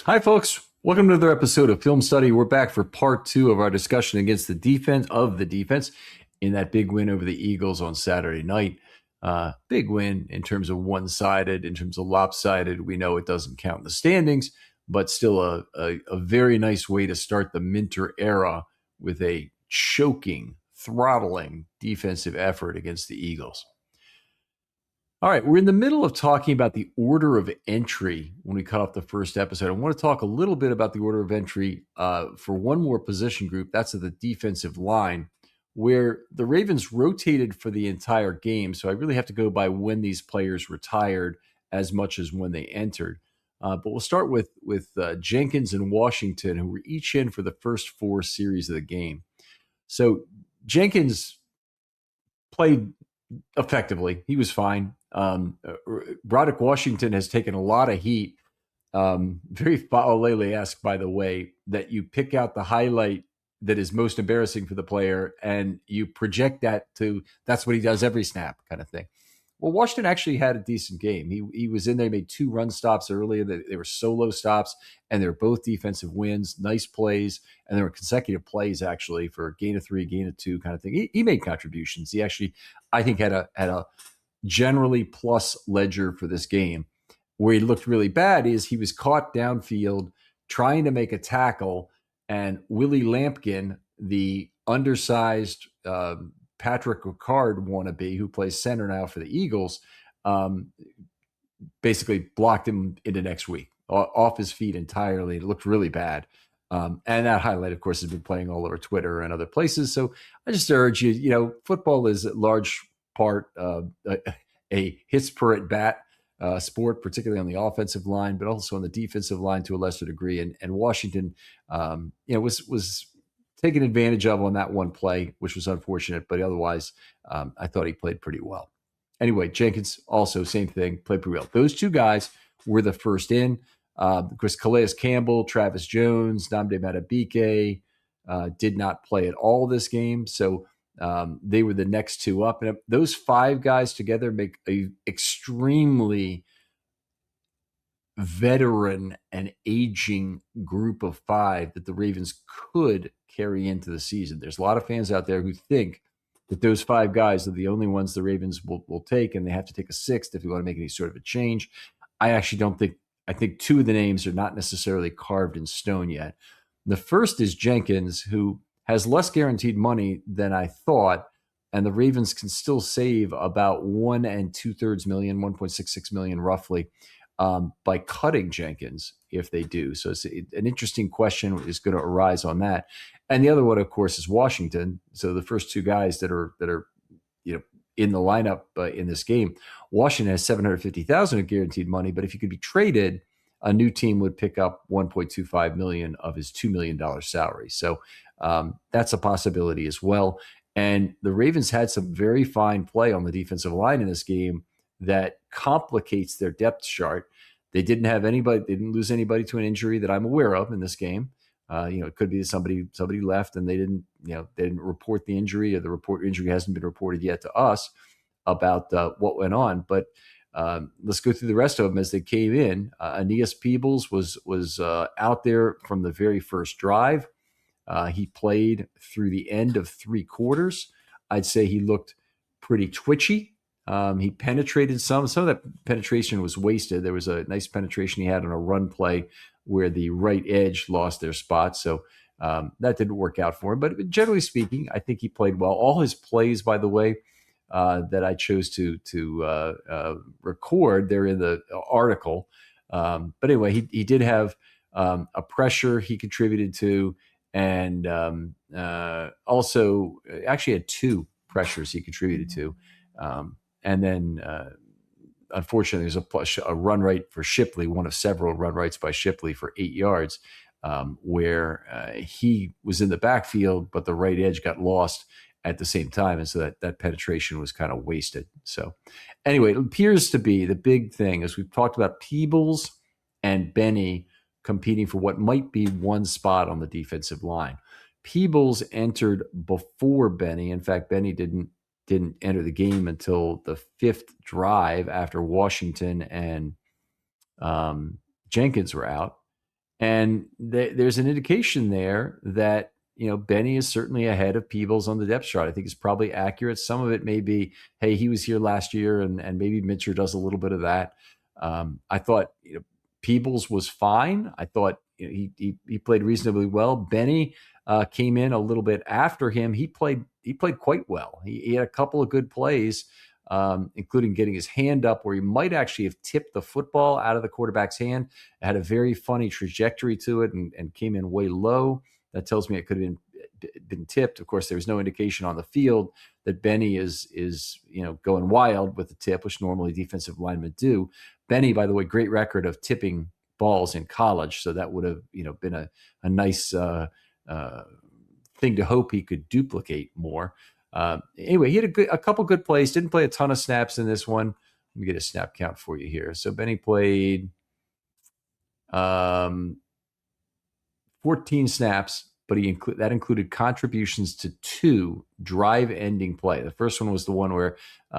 Hi, folks. Welcome to another episode of Film Study. We're back for part two of our discussion against the defense in that big win over the Eagles on Saturday night. Big win in terms of one-sided, in terms of lopsided. We know it doesn't count in the standings, but still a very nice way to start the Minter era with a choking, throttling defensive effort against the Eagles. All right, we're in the middle of talking about the order of entry when we cut off the first episode. I want to talk a little bit about the order of entry for one more position group. That's at the defensive line, where the Ravens rotated for the entire game. So I really have to go by when these players retired as much as when they entered. But we'll start with Jenkins and Washington, who were each in for the first four series of the game. So Jenkins played effectively. He was fine. Broderick Washington has taken a lot of heat. Very Fa'alele-esque, by the way, that you pick out the highlight that is most embarrassing for the player and you project that to that's what he does every snap kind of thing. Well, Washington actually had a decent game. He was in there, made two run stops earlier. They were solo stops, and they were both defensive wins, nice plays, and there were consecutive plays actually for gain of three, gain of two kind of thing. He made contributions. He actually, I think, had a generally plus ledger for this game. Where he looked really bad is he was caught downfield trying to make a tackle, and Willie Lampkin, the undersized Patrick Ricard wannabe who plays center now for the Eagles, basically blocked him into next week, off his feet entirely. It looked really bad. And that highlight, of course, has been playing all over Twitter and other places. So I just urge you, football is a large part of a hits per at bat sport, particularly on the offensive line, but also on the defensive line to a lesser degree. And Washington, was taken advantage of on that one play, which was unfortunate, but otherwise, I thought he played pretty well. Anyway, Jenkins also same thing, played pretty well. Those two guys were the first in. Of course, Calais Campbell, Travis Jones, Nnamdi Madubuike did not play at all this game, so they were the next two up. And those five guys together make a extremely veteran and aging group of five that the Ravens could carry into the season. There's a lot of fans out there who think that those five guys are the only ones the Ravens will take, and they have to take a sixth if they want to make any sort of a change. I actually don't think. I think two of the names are not necessarily carved in stone yet. The first is Jenkins, who has less guaranteed money than I thought, and the Ravens can still save about 1.66 million roughly by cutting Jenkins if they do. So it's an interesting question is going to arise on that. And the other one, of course, is Washington. So the first two guys that are in the lineup in this game, Washington has $750,000 of guaranteed money, but if he could be traded, a new team would pick up $1.25 million of his $2 million salary. So that's a possibility as well. And the Ravens had some very fine play on the defensive line in this game that complicates their depth chart. They didn't have anybody, they didn't lose anybody to an injury that I'm aware of in this game. It could be somebody left and they didn't report the injury, or the injury hasn't been reported yet to us about what went on. But let's go through the rest of them as they came in. Aeneas Peebles was out there from the very first drive. He played through the end of three quarters. I'd say he looked pretty twitchy. He penetrated some of that penetration was wasted. There was a nice penetration he had on a run play where the right edge lost their spot. So that didn't work out for him. But generally speaking, I think he played well. All his plays, by the way, that I chose to record, they're in the article. But anyway, he did have a pressure he contributed to, and also actually had two pressures he contributed to. And then, unfortunately, there's a run right for Shipley, one of several run rights by Shipley for 8 yards, where he was in the backfield, but the right edge got lost at the same time. And so that penetration was kind of wasted. So anyway, it appears to be the big thing, as we've talked about, Peebles and Benny competing for what might be one spot on the defensive line. Peebles entered before Benny. In fact, Benny didn't enter the game until the fifth drive after Washington and Jenkins were out. And there's an indication there that, Benny is certainly ahead of Peebles on the depth chart. I think it's probably accurate. Some of it may be, hey, he was here last year, and maybe Mitchell does a little bit of that. I thought, Peebles was fine. I thought, he played reasonably well. Benny came in a little bit after him. He played quite well. He had a couple of good plays, including getting his hand up where he might actually have tipped the football out of the quarterback's hand. It had a very funny trajectory to it and came in way low. That tells me it could have been tipped. Of course, there was no indication on the field that Benny is going wild with the tip, which normally defensive linemen do. Benny, by the way, great record of tipping balls in college, so that would have been a nice thing to hope he could duplicate more. Anyway, he had a couple good plays. Didn't play a ton of snaps in this one. Let me get a snap count for you here. So Benny played 14 snaps, but that included contributions to 2 drive-ending play. The first one was the one where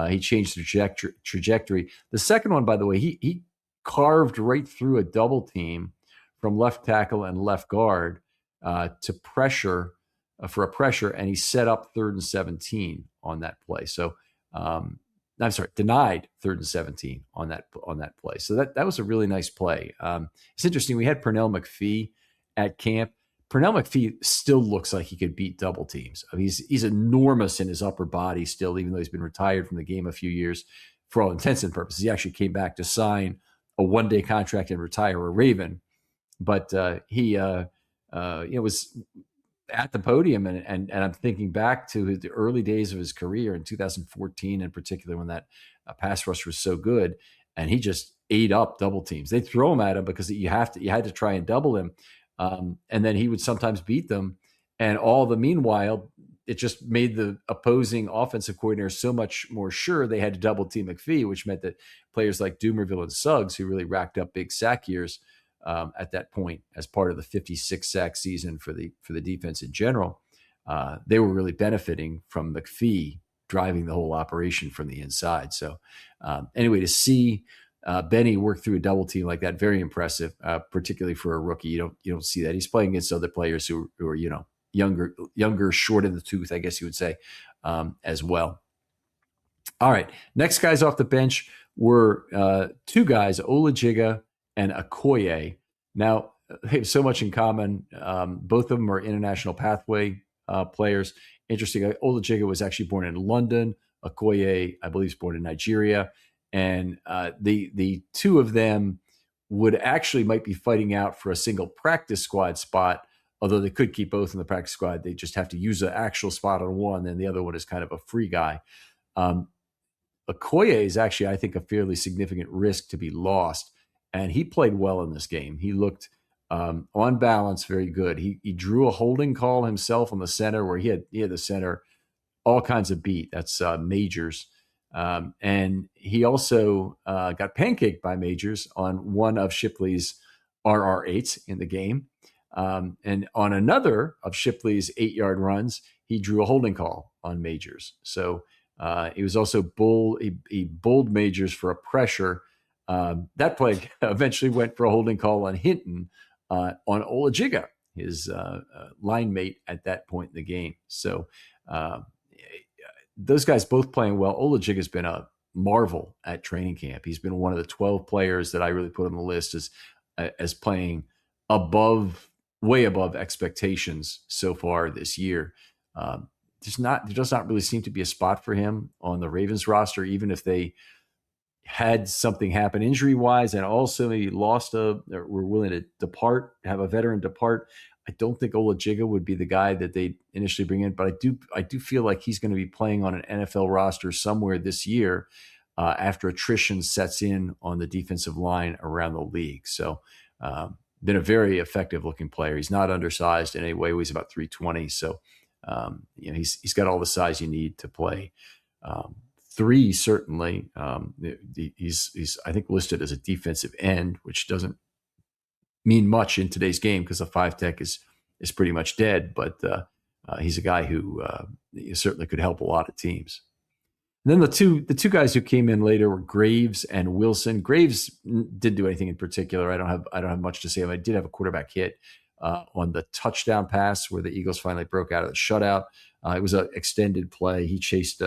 he changed the trajectory. The second one, by the way, he carved right through a double team from left tackle and left guard to pressure for a pressure, and he set up 3rd and 17 on that play. So, I'm sorry, denied 3rd and 17 on that play. So that was a really nice play. It's interesting. We had Pernell McPhee at camp. Pernell McPhee still looks like he could beat double teams. I mean, he's enormous in his upper body still, even though he's been retired from the game a few years. For all intents and purposes, he actually came back to sign a one-day contract and retire a Raven. But he was at the podium, and I'm thinking back to the early days of his career in 2014, in particular, when that pass rush was so good, and he just ate up double teams. They throw him at him because you had to try and double him, and then he would sometimes beat them. And all the meanwhile, it just made the opposing offensive coordinator so much more sure they had to double team McPhee, which meant that players like Doomerville and Suggs, who really racked up big sack years, at that point, as part of the 56 sack season for the defense in general, they were really benefiting from McPhee driving the whole operation from the inside. So anyway, to see Benny work through a double team like that, very impressive, particularly for a rookie. You don't see that. He's playing against other players who are younger, short in the tooth, I guess you would say, as well. All right, next guys off the bench were 2 guys, Olajiga and Okoye. Now, they have so much in common. Both of them are international pathway players. Interesting, Olajiga was actually born in London. Okoye, I believe, was born in Nigeria. And the 2 of them might be fighting out for a single practice squad spot, although they could keep both in the practice squad. They just have to use an actual spot on one, and the other one is kind of a free guy. Okoye is actually, I think, a fairly significant risk to be lost. And he played well in this game. He looked, on balance, very good. He drew a holding call himself on the center, where he had the center all kinds of beat. That's Majors. And he also got pancaked by Majors on one of Shipley's RR8s in the game. And on another of Shipley's 8-yard runs, he drew a holding call on Majors. So he was also he bulled Majors for a pressure. That play eventually went for a holding call on Hinton on Olajiga, his line mate at that point in the game. So those guys both playing well. Olajiga's been a marvel at training camp. He's been one of the 12 players that I really put on the list as playing way above expectations so far this year. There does not really seem to be a spot for him on the Ravens roster, even if they had something happen injury-wise and also maybe were willing to have a veteran depart. I don't think Olajiga would be the guy that they initially bring in, but I do feel like he's going to be playing on an NFL roster somewhere this year after attrition sets in on the defensive line around the league. So been a very effective-looking player. He's not undersized in any way. He's about 320, so he's got all the size you need to play 3, certainly. He's I think listed as a defensive end, which doesn't mean much in today's game because the 5 tech is pretty much dead. But he's a guy who certainly could help a lot of teams. And then the two guys who came in later were Graves and Wilson. Graves didn't do anything in particular. I don't have much to say. I did have a quarterback hit on the touchdown pass where the Eagles finally broke out of the shutout. It was an extended play. He chased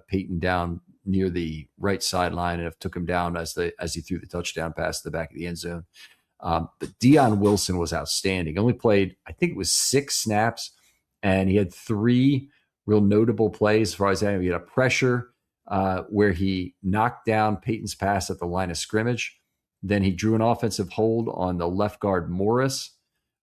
Peyton down near the right sideline and took him down as he threw the touchdown pass to the back of the end zone. But Dion Wilson was outstanding. Only played, I think it was 6 snaps, and he had 3 real notable plays as far as that. He had a pressure where he knocked down Peyton's pass at the line of scrimmage. Then he drew an offensive hold on the left guard Morris.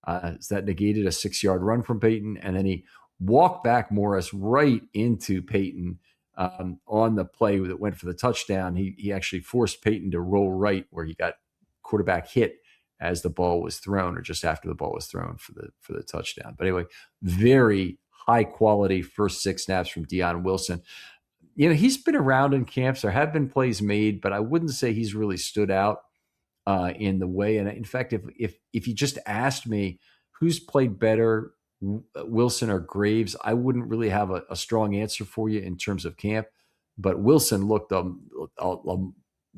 That negated a 6-yard run from Peyton. And then he walked back Morris right into Peyton on the play that went for the touchdown. He actually forced Peyton to roll right where he got quarterback hit as the ball was thrown, or just after the ball was thrown for the touchdown. But anyway, very high quality first 6 snaps from Dion Wilson. He's been around in camps. There have been plays made, but I wouldn't say he's really stood out in the way. And in fact, if you just asked me who's played better, Wilson or Graves, I wouldn't really have a strong answer for you in terms of camp. But Wilson looked a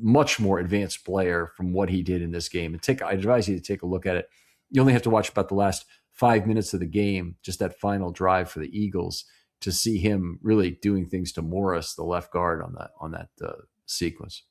much more advanced player from what he did in this game. And I advise you to take a look at it. You only have to watch about the last 5 minutes of the game, just that final drive for the Eagles, to see him really doing things to Morris, the left guard, on that sequence.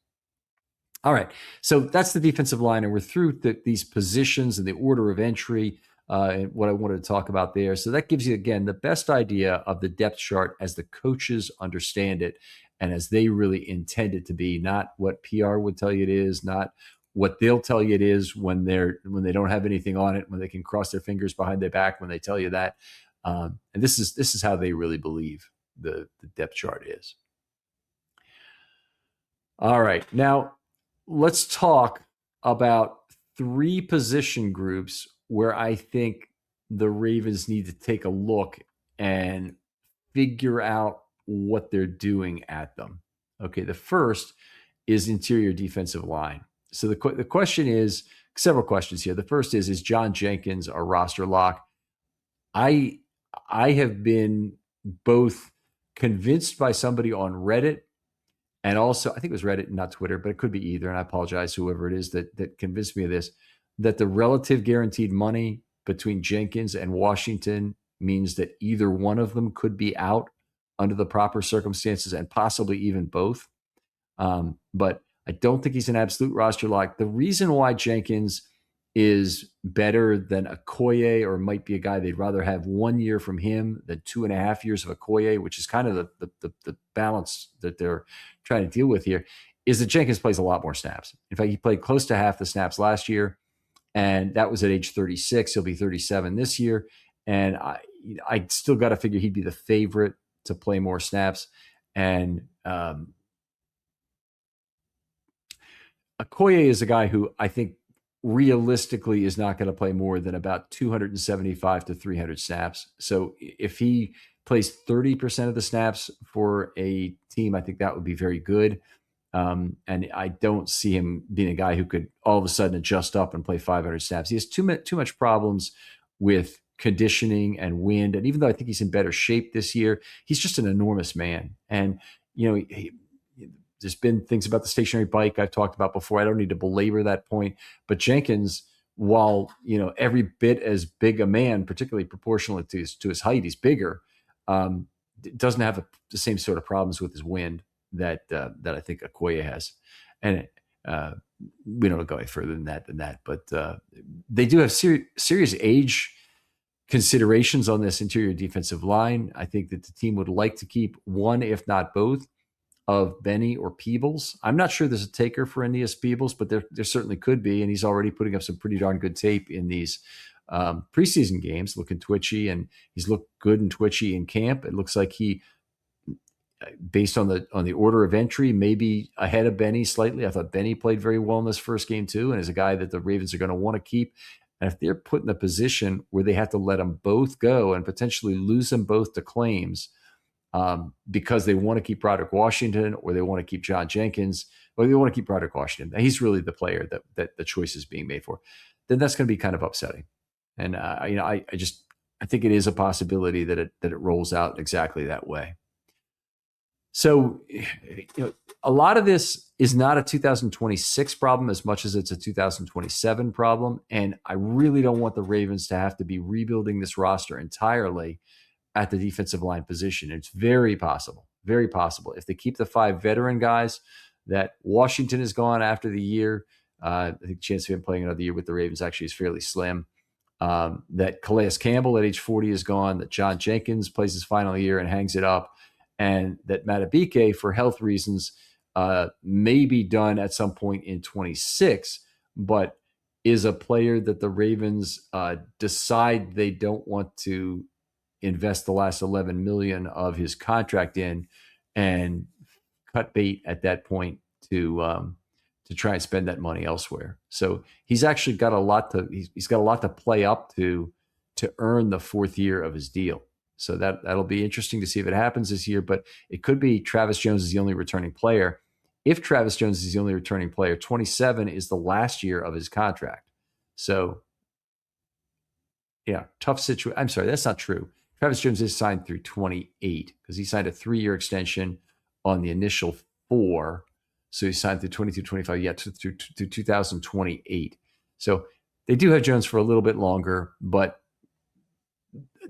All right, so that's the defensive line, and we're through these positions and the order of entry and what I wanted to talk about there. So that gives you, again, the best idea of the depth chart as the coaches understand it and as they really intend it to be, not what PR would tell you it is, not what they'll tell you it is when they don't have anything on it, when they can cross their fingers behind their back when they tell you that. And this is how they really believe the depth chart is. All right, now let's talk about 3 position groups where I think the Ravens need to take a look and figure out what they're doing at them. Okay, the first is interior defensive line. So the question is, several questions here. The first is John Jenkins a roster lock? I have been both convinced by somebody on Reddit, and also, I think it was Reddit, not Twitter, but it could be either, and I apologize, whoever it is that convinced me of this, that the relative guaranteed money between Jenkins and Washington means that either one of them could be out under the proper circumstances, and possibly even both. But I don't think he's an absolute roster lock. The reason why Jenkins is better than Okoye, or might be a guy they'd rather have 1 year from him than 2.5 years of Okoye, which is kind of the balance that they're trying to deal with here, is that Jenkins plays a lot more snaps. In fact, he played close to half the snaps last year, and that was at age 36. He'll be 37 this year, and I still got to figure he'd be the favorite to play more snaps. And Okoye is a guy who I think realistically is not going to play more than about 275 to 300 snaps. So if he plays 30% of the snaps for a team, I think that would be very good. And I don't see him being a guy who could all of a sudden adjust up and play 500 snaps. He has too much problems with conditioning and wind. And even though I think he's in better shape this year, he's just an enormous man. And, there's been things about the stationary bike I've talked about before. I don't need to belabor that point. But Jenkins, while every bit as big a man, particularly proportionally to his height, he's bigger. Doesn't have the same sort of problems with his wind that I think Okoye has. And we don't go any further than that. But they do have serious age considerations on this interior defensive line. I think that the team would like to keep one, if not both, of Benny or Peebles. I'm not sure there's a taker for Aeneas Peebles, but there certainly could be, and he's already putting up some pretty darn good tape in these preseason games, looking twitchy, and he's looked good and twitchy in camp. It looks like he, based on the order of entry, maybe ahead of Benny slightly. I thought Benny played very well in this first game too, and is a guy that the Ravens are going to want to keep. And if they're put in a position where they have to let them both go and potentially lose them both to claims, because they want to keep Broderick Washington, or they want to keep John Jenkins, or they want to keep Broderick Washington, he's really the player that the choice is being made for, then that's going to be kind of upsetting. And I think it is a possibility that it rolls out exactly that way. So, a lot of this is not a 2026 problem as much as it's a 2027 problem. And I really don't want the Ravens to have to be rebuilding this roster entirely at the defensive line position. It's very possible. If they keep the 5 veteran guys, that Washington is gone after the year. I think the chance of him playing another year with the Ravens actually is fairly slim. That Calais Campbell at age 40 is gone, that John Jenkins plays his final year and hangs it up, and that Matabike, for health reasons, may be done at some point in 26, but is a player that the Ravens decide they don't want to invest the last 11 million of his contract in, and cut bait at that point to try and spend that money elsewhere. So he's actually got a lot to he's got a lot to play up to earn the 4th year of his deal. So that'll be interesting to see if it happens this year. But it could be Travis Jones is the only returning player. If Travis Jones is the only returning player, 27 is the last year of his contract. So yeah, tough situation. I'm sorry, that's not true. Travis Jones is signed through 28 because he signed a 3-year extension on the initial 4. So he signed through 22, 25, yeah, through 2028. So they do have Jones for a little bit longer, but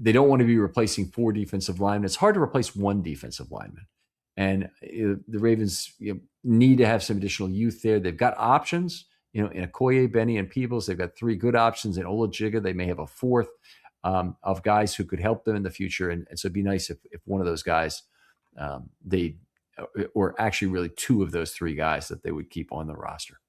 they don't want to be replacing 4 defensive linemen. It's hard to replace 1 defensive lineman. And the Ravens need to have some additional youth there. They've got options, in Okoye, Benny, and Peebles. They've got 3 good options. In Olajiga, they may have a 4th of guys who could help them in the future. And so it'd be nice if one of those guys, or actually really 2 of those 3 guys that they would keep on the roster.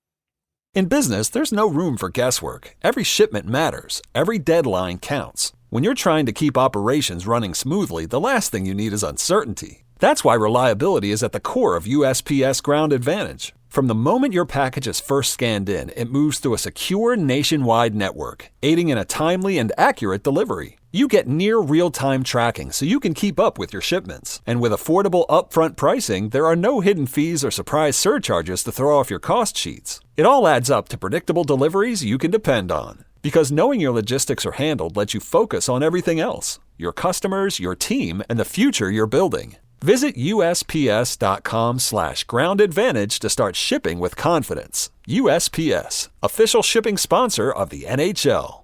In business, there's no room for guesswork. Every shipment matters. Every deadline counts. When you're trying to keep operations running smoothly, the last thing you need is uncertainty. That's why reliability is at the core of USPS Ground Advantage. From the moment your package is first scanned in, it moves through a secure nationwide network, aiding in a timely and accurate delivery. You get near real-time tracking so you can keep up with your shipments. And with affordable upfront pricing, there are no hidden fees or surprise surcharges to throw off your cost sheets. It all adds up to predictable deliveries you can depend on. Because knowing your logistics are handled lets you focus on everything else: your customers, your team, and the future you're building. Visit USPS.com/Ground Advantage to start shipping with confidence. USPS, official shipping sponsor of the NHL.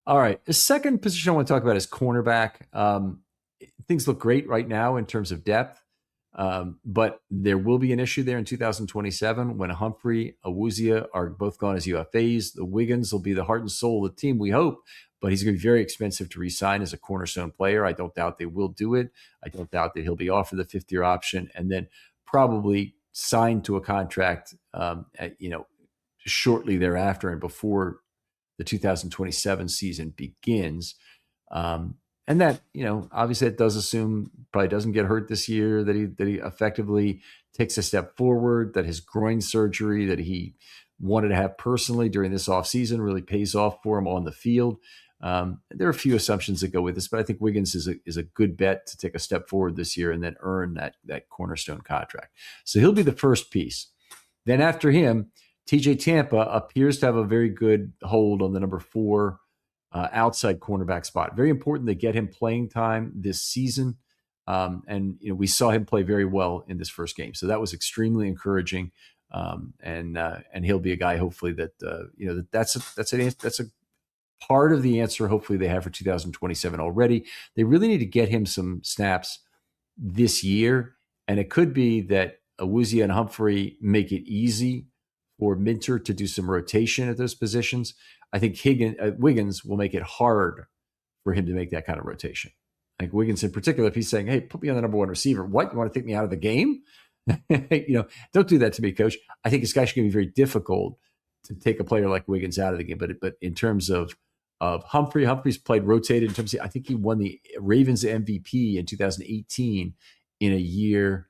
All right. The second position I want to talk about is cornerback. Things look great right now in terms of depth, but there will be an issue there in 2027 when Humphrey, Awuzia are both gone as UFAs. The Wiggins will be the heart and soul of the team, we hope, but he's going to be very expensive to re-sign as a cornerstone player. I don't doubt they will do it. I don't doubt that he'll be offered the 5th-year option and then probably signed to a contract, shortly thereafter and before the 2027 season begins. And that, obviously it does assume probably doesn't get hurt this year, that he effectively takes a step forward, that his groin surgery that he wanted to have personally during this offseason really pays off for him on the field. There are a few assumptions that go with this, but I think Wiggins is a good bet to take a step forward this year and then earn that cornerstone contract. So he'll be the first piece. Then after him, TJ Tampa appears to have a very good hold on the number 4 outside cornerback spot. Very important they get him playing time this season. And we saw him play very well in this first game. So that was extremely encouraging. And he'll be a guy, hopefully, that that's a part of the answer. Hopefully they have for 2027 already. They really need to get him some snaps this year. And it could be that Awuzia and Humphrey make it easy for Minter to do some rotation at those positions. I think Wiggins will make it hard for him to make that kind of rotation. I think Wiggins in particular, if he's saying, hey, put me on the number 1 receiver. What? You want to take me out of the game? Don't do that to me, coach. I think it's actually going to be very difficult to take a player like Wiggins out of the game. But in terms of Humphrey's played rotated in terms of, I think he won the Ravens MVP in 2018 in a year,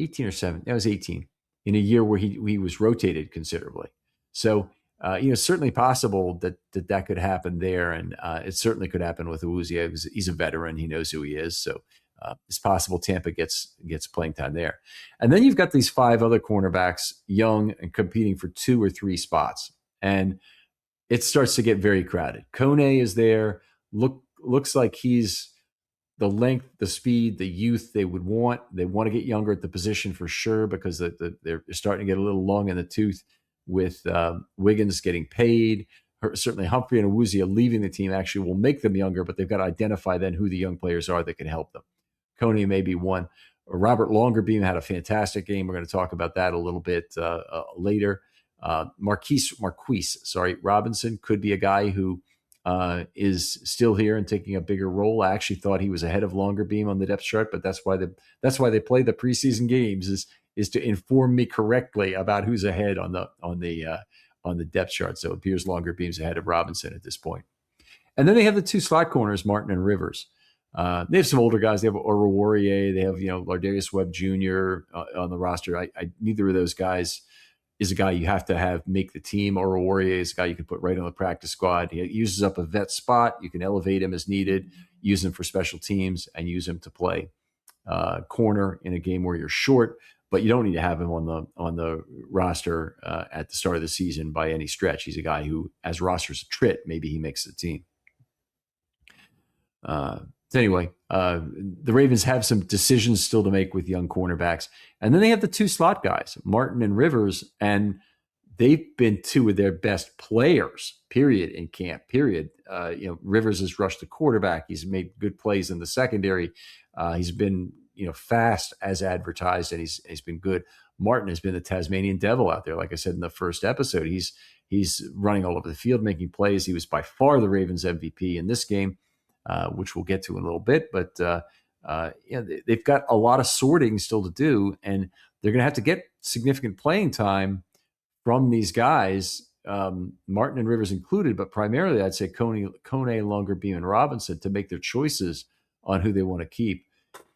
18 or 7. That was 18, in a year where he was rotated considerably. So, certainly possible that could happen there. And it certainly could happen with Awuzia because he's a veteran. He knows who he is. So it's possible Tampa gets playing time there. And then you've got these 5 other cornerbacks, young and competing for 2 or 3 spots. And it starts to get very crowded. Kone is there. Looks like he's the length, the speed, the youth they would want. They want to get younger at the position for sure because they're starting to get a little long in the tooth with Wiggins getting paid. Certainly Humphrey and Awuzia leaving the team actually will make them younger, but they've got to identify then who the young players are that can help them. Coney may be one. Robert Longerbeam had a fantastic game. We're going to talk about that a little bit later. Marquise Robinson could be a guy who is still here and taking a bigger role. I actually thought he was ahead of Longerbeam on the depth chart, but that's why they play the preseason games is to inform me correctly about who's ahead on the depth chart. So it appears Longerbeam's ahead of Robinson at this point. And then they have the two slot corners, Martin and Rivers. They have some older guys. They have Oruwariye. They have Lardarius Webb Jr. On the roster. Neither of those guys is a guy you have to have make the team. Oruwariye is a guy you can put right on the practice squad. He uses up a vet spot. You can elevate him as needed, use him for special teams, and use him to play corner in a game where you're short. But you don't need to have him on the roster at the start of the season by any stretch. He's a guy who, as rosters attrit, maybe he makes the team. So anyway, the Ravens have some decisions still to make with young cornerbacks. And then they have the two slot guys, Martin and Rivers, and they've been two of their best players, period, in camp, period. Rivers has rushed the quarterback. He's made good plays in the secondary. He's been, fast as advertised, and he's been good. Martin has been the Tasmanian devil out there. Like I said in the first episode, he's running all over the field, making plays. He was by far the Ravens MVP in this game. Which we'll get to in a little bit, but they've got a lot of sorting still to do, and they're going to have to get significant playing time from these guys, Martin and Rivers included, but primarily I'd say Kone, Longerbeam, and Robinson to make their choices on who they want to keep.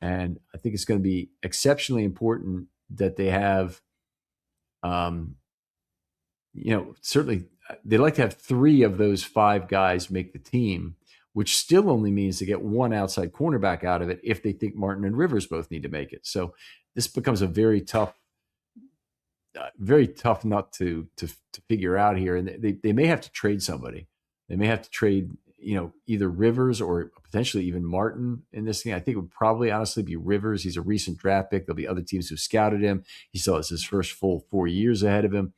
And I think it's going to be exceptionally important that they have, certainly they'd like to have 3 of those 5 guys make the team, which still only means to get one outside cornerback out of it if they think Martin and Rivers both need to make it. So this becomes a very tough nut to figure out here. And they may have to trade somebody. They may have to trade, either Rivers or potentially even Martin in this thing. I think it would probably honestly be Rivers. He's a recent draft pick. There'll be other teams who scouted him. He still has his first full 4 years ahead of him.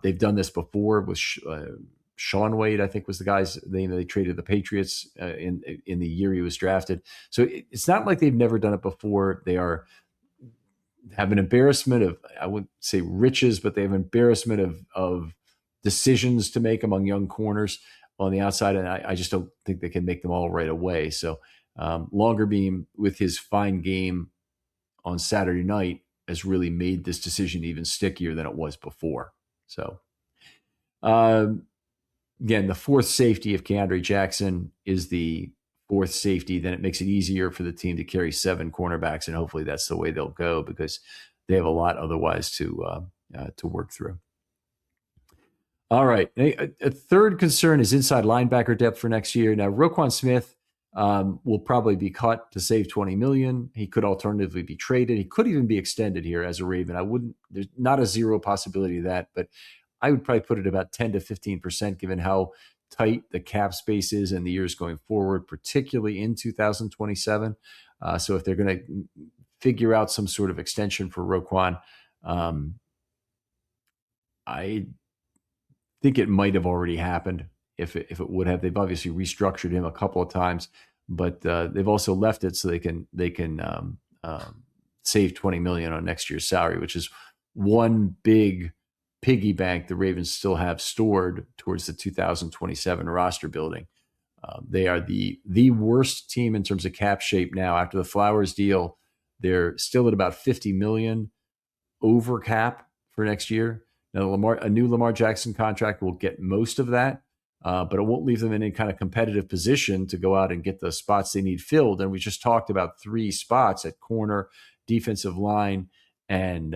They've done this before with Sean Wade, I think, was the guy's name. They traded the Patriots in the year he was drafted. So it's not like they've never done it before. They have an embarrassment of, I wouldn't say riches, but they have an embarrassment of decisions to make among young corners on the outside. And I just don't think they can make them all right away. So Longerbeam, with his fine game on Saturday night, has really made this decision even stickier than it was before. So, again, the fourth safety of Keandre Jackson is the fourth safety. Then it makes it easier for the team to carry 7 cornerbacks, and hopefully that's the way they'll go because they have a lot otherwise to work through. All right. A third concern is inside linebacker depth for next year. Now, Roquan Smith will probably be cut to save $20 million. He could alternatively be traded. He could even be extended here as a Raven. There's not a zero possibility of that, but I would probably put it about 10 to 15% given how tight the cap space is in the years going forward, particularly in 2027. So if they're going to figure out some sort of extension for Roquan, I think it might have already happened if it would have. They've obviously restructured him a couple of times, but they've also left it so they can save $20 million on next year's salary, which is one big piggy bank the Ravens still have stored towards the 2027 roster building. They are the worst team in terms of cap shape now. After the Flowers deal, they're still at about $50 million over cap for next year. Now, a new Lamar Jackson contract will get most of that, but it won't leave them in any kind of competitive position to go out and get the spots they need filled. And we just talked about 3 spots at corner, defensive line, and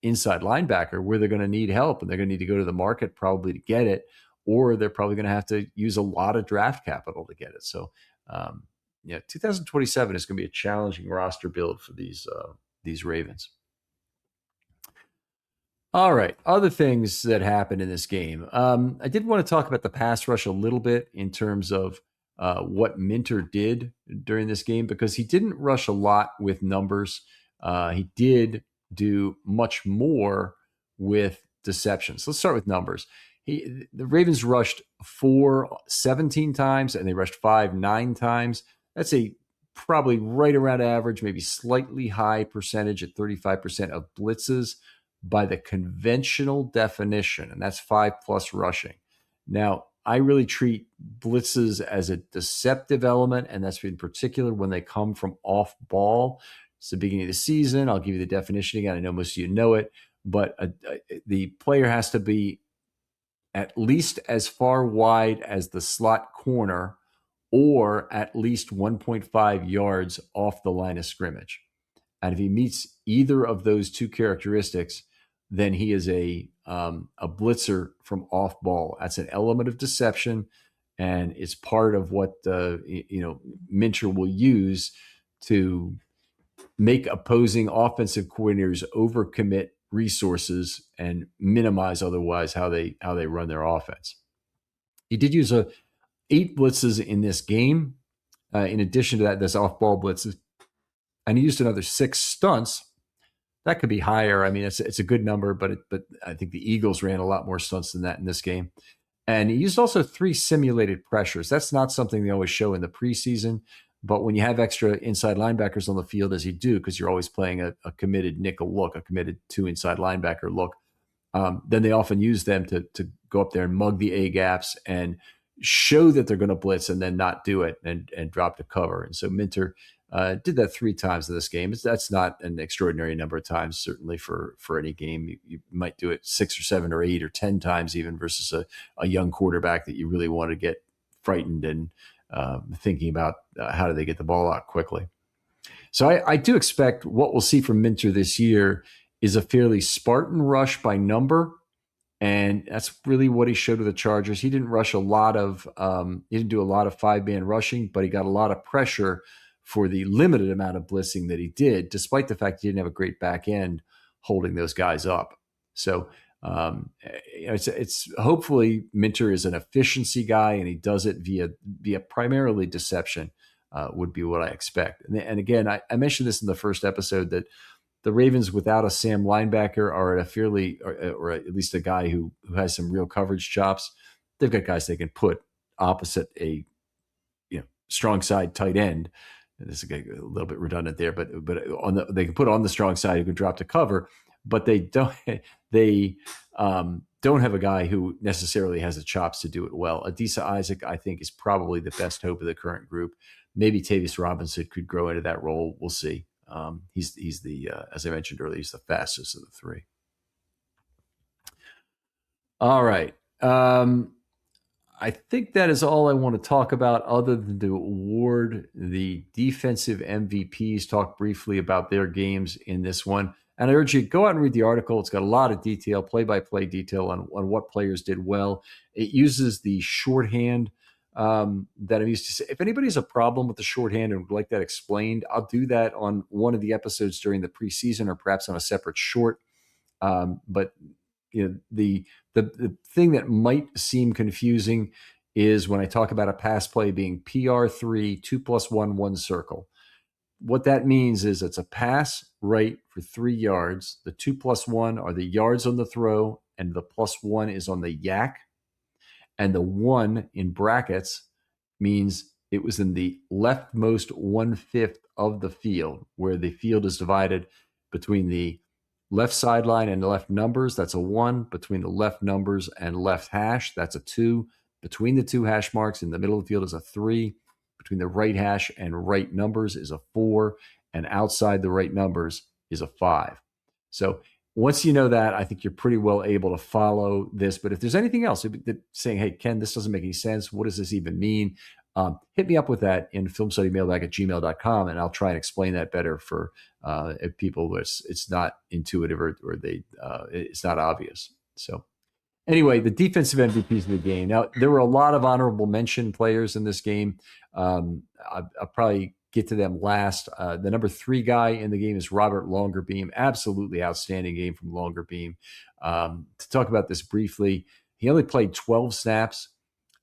inside linebacker where they're going to need help, and they're going to need to go to the market probably to get it, or they're probably going to have to use a lot of draft capital to get it. So, 2027 is going to be a challenging roster build for these Ravens. All right, other things that happened in this game. I did want to talk about the pass rush a little bit in terms of what Minter did during this game, because he didn't rush a lot with numbers. He did do much more with deceptions. Let's start with numbers. The Ravens rushed 17 times, and they rushed 9 times. That's a probably right around average, maybe slightly high percentage at 35% of blitzes by the conventional definition, and that's 5+ rushing. Now, I really treat blitzes as a deceptive element, and that's in particular when they come from off ball. It's the beginning of the season. I'll give you the definition again. I know most of you know it, but the player has to be at least as far wide as the slot corner or at least 1.5 yards off the line of scrimmage. And if he meets either of those two characteristics, then he is a blitzer from off ball. That's an element of deception, and it's part of what Minter will use to make opposing offensive coordinators overcommit resources and minimize otherwise how they run their offense. He did use 8 blitzes in this game. In addition to that, there's off-ball blitzes, and he used another 6 stunts. That could be higher. I mean, it's a good number, but I think the Eagles ran a lot more stunts than that in this game. And he used also 3 simulated pressures. That's not something they always show in the preseason, but when you have extra inside linebackers on the field, as you do, because you're always playing a committed nickel look, a committed 2 inside linebacker look, then they often use them to go up there and mug the A gaps and show that they're going to blitz and then not do it and drop the cover. And so Minter did that 3 times in this game. That's not an extraordinary number of times, certainly for any game. You might do it 6 or 7 or 8 or 10 times even versus a young quarterback that you really want to get frightened and thinking about how do they get the ball out quickly. So I do expect what we'll see from Minter this year is a fairly Spartan rush by number. And that's really what he showed with the Chargers. He didn't rush he didn't do a lot of 5-man rushing, but he got a lot of pressure for the limited amount of blitzing that he did, despite the fact he didn't have a great back end holding those guys up. So it's hopefully Minter is an efficiency guy, and he does it via primarily deception would be what I expect. And again, I mentioned this in the first episode that the Ravens without a Sam linebacker are at a fairly, or at least a guy who has some real coverage chops. They've got guys they can put opposite a strong side tight end. This is a little bit redundant there, but they can put on the strong side who can drop to cover, but they don't have a guy who necessarily has the chops to do it well. Adisa Isaac, I think, is probably the best hope of the current group. Maybe Tavius Robinson could grow into that role. We'll see. He's the as I mentioned earlier, he's the fastest of the 3. All right. I think that is all I want to talk about, other than to award the defensive MVPs, talk briefly about their games in this one. And I urge you, go out and read the article. It's got a lot of detail, play-by-play detail on what players did well. It uses the shorthand that I'm used to. If anybody has a problem with the shorthand and would like that explained, I'll do that on one of the episodes during the preseason, or perhaps on a separate short. But the thing that might seem confusing is when I talk about a pass play being PR3, 2+1, 1 circle. What that means is it's a pass right for 3 yards. The 2+1 are the yards on the throw, and the +1 is on the yak. And the 1 in brackets means it was in the leftmost 1/5 of the field, where the field is divided between the left sideline and the left numbers. That's a 1. Between the left numbers and left hash, that's a 2. Between the 2 hash marks in the middle of the field is a 3. Between the right hash and right numbers is a 4. And outside the right numbers is a 5. So once you know that, I think you're pretty well able to follow this. But if there's anything else saying, hey, Ken, this doesn't make any sense, what does this even mean? Hit me up with that in filmstudymailbag@gmail.com, and I'll try and explain that better for people where it's not intuitive or it's not obvious. So anyway, the defensive MVPs of the game. Now, there were a lot of honorable mention players in this game. I'll probably get to them last. The number 3 guy in the game is Robert Longerbeam. Absolutely outstanding game from Longerbeam. To talk about this briefly, he only played 12 snaps.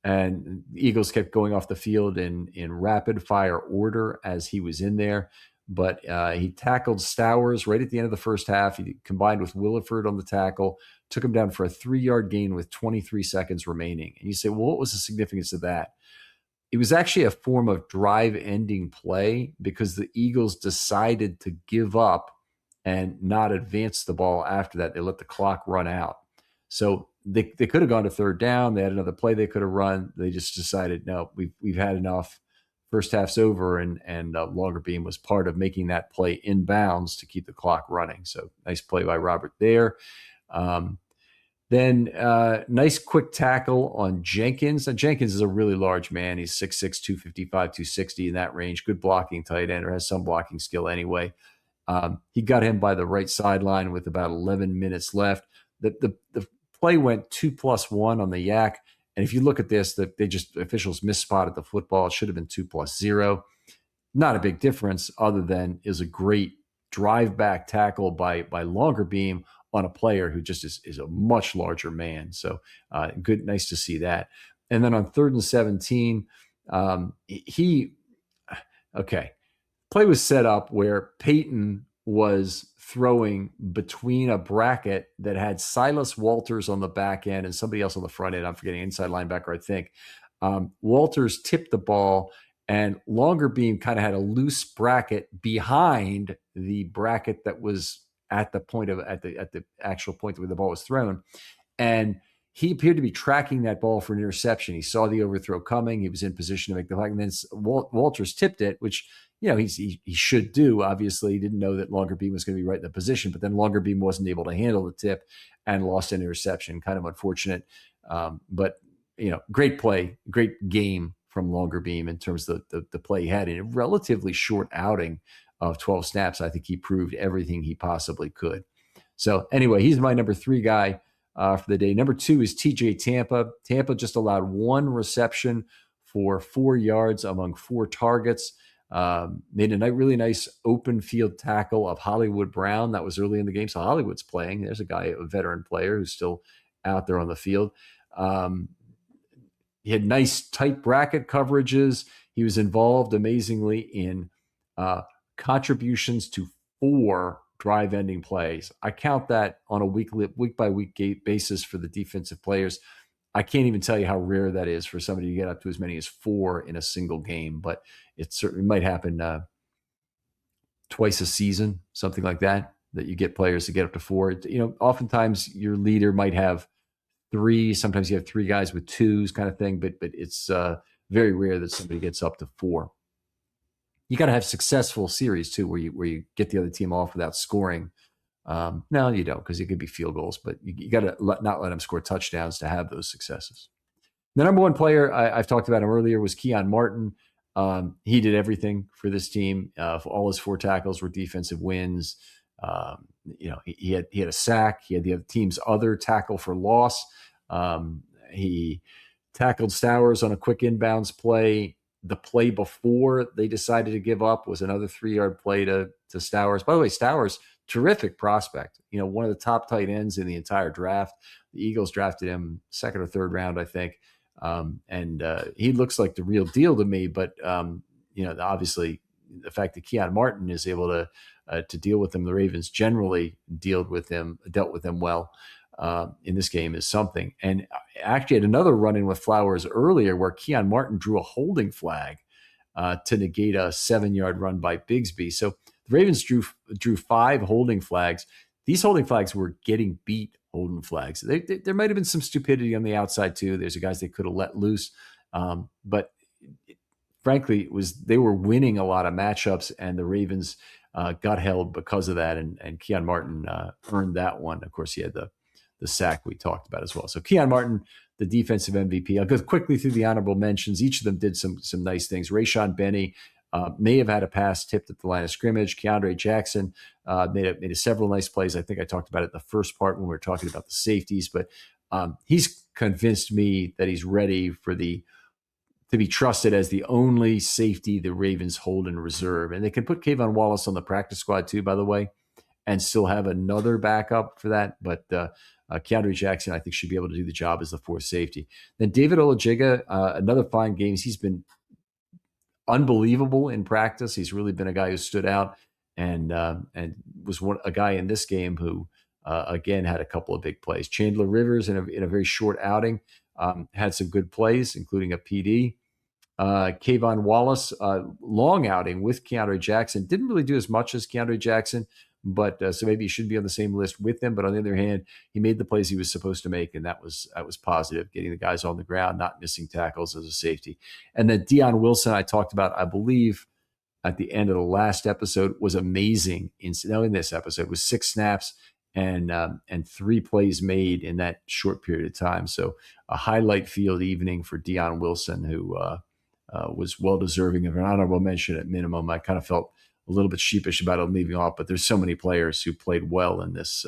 And the Eagles kept going off the field in rapid fire order as he was in there. But he tackled Stowers right at the end of the first half. He combined with Williford on the tackle, took him down for a 3-yard gain with 23 seconds remaining. And you say, well, what was the significance of that? It was actually a form of drive-ending play because the Eagles decided to give up and not advance the ball after that. They let the clock run out. So they could have gone to third down. They had another play they could have run. They just decided, no, we've had enough. First half's over, and Longer Beam was part of making that play inbounds to keep the clock running. So nice play by Robert there. Then nice quick tackle on Jenkins. And Jenkins is a really large man. He's 6'6", 255, 260 in that range. Good blocking tight end, or has some blocking skill anyway. He got him by the right sideline with about 11 minutes left. The play went 2+1 on the yak. And if you look at this, officials misspotted the football. It should have been 2+0. Not a big difference, other than is a great drive back tackle by Longer Beam on a player who just is a much larger man. So good, nice to see that. And then on 3rd and 17, play was set up where Peyton was throwing between a bracket that had Silas Walters on the back end and somebody else on the front end. I'm forgetting, inside linebacker, I think. Walters tipped the ball, and Longer Beam kind of had a loose bracket behind the bracket that was at the actual point where the ball was thrown. And he appeared to be tracking that ball for an interception. He saw the overthrow coming. He was in position to make the flag. And then Walters tipped it, which, he should do. Obviously, he didn't know that Longer Beam was going to be right in the position, but then Longer Beam wasn't able to handle the tip and lost an interception. Kind of unfortunate. But, great play, great game from Longer Beam in terms of the play he had in a relatively short outing of 12 snaps. I think he proved everything he possibly could. So anyway, he's my number 3 guy for the day. Number 2 is TJ Tampa. Tampa just allowed 1 reception for 4 yards among 4 targets. Made a really nice open field tackle of Hollywood Brown. That was early in the game. So Hollywood's playing. There's a guy, a veteran player who's still out there on the field. He had nice tight bracket coverages. He was involved amazingly in contributions to 4 drive-ending plays. I count that on a week-by-week basis for the defensive players. I can't even tell you how rare that is for somebody to get up to as many as 4 in a single game, but it certainly might happen twice a season, something like that you get players to get up to 4. Oftentimes your leader might have 3. Sometimes you have 3 guys with 2s kind of thing, but it's very rare that somebody gets up to 4. You got to have successful series too, where you get the other team off without scoring. No, you don't, because it could be field goals, but you got to not let them score touchdowns to have those successes. The number 1 player, I've talked about him earlier, was Keon Martin. He did everything for this team. All his 4 tackles were defensive wins. He had a sack. He had the other team's other tackle for loss. He tackled Stowers on a quick inbounds play. The play before they decided to give up was another 3-yard play to Stowers. By the way, Stowers, terrific prospect. One of the top tight ends in the entire draft. The Eagles drafted him 2nd or 3rd round, I think. And he looks like the real deal to me. But, obviously the fact that Keon Martin is able to deal with him, the Ravens generally dealt with him well in this game is something. And actually had another run-in with Flowers earlier where Keon Martin drew a holding flag to negate a 7-yard run by Bigsby. So the Ravens drew 5 holding flags. These holding flags were getting beat holding flags. There might have been some stupidity on the outside too. There's guys they could have let loose. But frankly, they were winning a lot of matchups, and the Ravens got held because of that. And Keon Martin earned that one. Of course, he had the sack we talked about as well. So Keon Martin, the defensive MVP. I'll go quickly through the honorable mentions. Each of them did some nice things. Rayshon Benny may have had a pass tipped at the line of scrimmage. Keandre Jackson made several nice plays. I think I talked about it in the first part when we were talking about the safeties, but he's convinced me that he's ready to be trusted as the only safety the Ravens hold in reserve. And they can put Kayvon Wallace on the practice squad too, by the way, and still have another backup for that. But Keandre Jackson, I think, should be able to do the job as the fourth safety. Then David Olajiga, another fine game. He's been unbelievable in practice. He's really been a guy who stood out and was a guy in this game who, again, had a couple of big plays. Chandler Rivers in a very short outing had some good plays, including a PD. Kayvon Wallace, long outing with Keandre Jackson. Didn't really do as much as Keandre Jackson, but so maybe he should be on the same list with them. But on the other hand, he made the plays he was supposed to make, and that was positive, getting the guys on the ground, not missing tackles as a safety. And then Deion Wilson, I talked about, I believe, at the end of the last episode, was amazing. In this episode, was 6 snaps and 3 plays made in that short period of time. So a highlight field evening for Deion Wilson, who was well deserving of an honorable mention at minimum. I kind of felt a little bit sheepish about him leaving off, but there's so many players who played well in this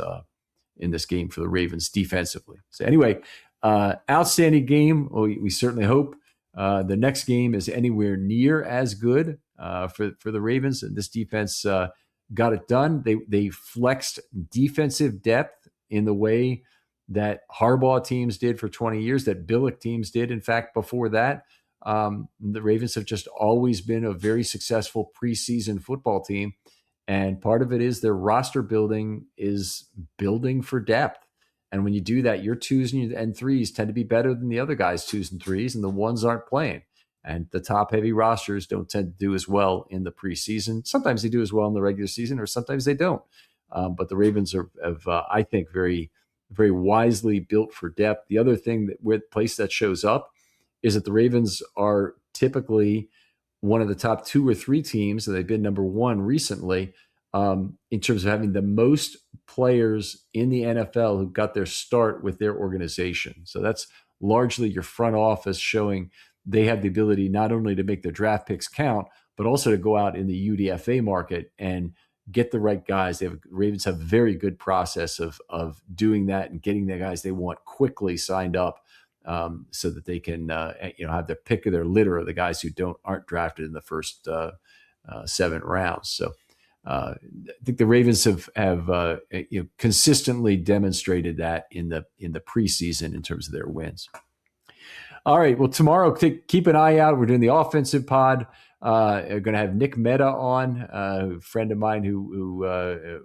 game for the Ravens defensively. So anyway, outstanding game. We certainly hope the next game is anywhere near as good for the Ravens. And this defense got it done. They flexed defensive depth in the way that Harbaugh teams did for 20 years, that Billick teams did, in fact, before that. The Ravens have just always been a very successful preseason football team. And part of it is their roster building is building for depth. And when you do that, your 2s and 3s tend to be better than the other guys' 2s and 3s, and the 1s aren't playing. And the top-heavy rosters don't tend to do as well in the preseason. Sometimes they do as well in the regular season, or sometimes they don't. But the Ravens have I think, very, very wisely built for depth. The other thing place that shows up is that the Ravens are typically one of the top 2 or 3 teams, and they've been number 1 recently, in terms of having the most players in the NFL who got their start with their organization. So that's largely your front office showing they have the ability not only to make their draft picks count, but also to go out in the UDFA market and get the right guys. Ravens have a very good process of doing that and getting the guys they want quickly signed up, so that they can have their pick of their litter of the guys who aren't drafted in the first 7 rounds. So I think the Ravens have consistently demonstrated that in the preseason in terms of their wins. All right. Well, tomorrow, keep an eye out. We're doing the offensive pod. We're going to have Nick Mehta on, a friend of mine who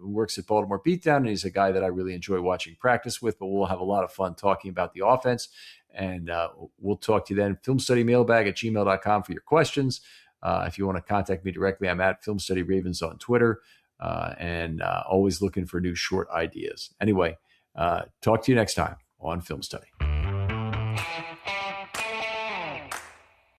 works at Baltimore Beatdown, and he's a guy that I really enjoy watching practice with. But we'll have a lot of fun talking about the offense, and we'll talk to you then. filmstudymailbag@gmail.com for your questions. If you want to contact me directly, I'm at FilmStudyRavens on Twitter, and always looking for new short ideas. Anyway, talk to you next time on Film Study.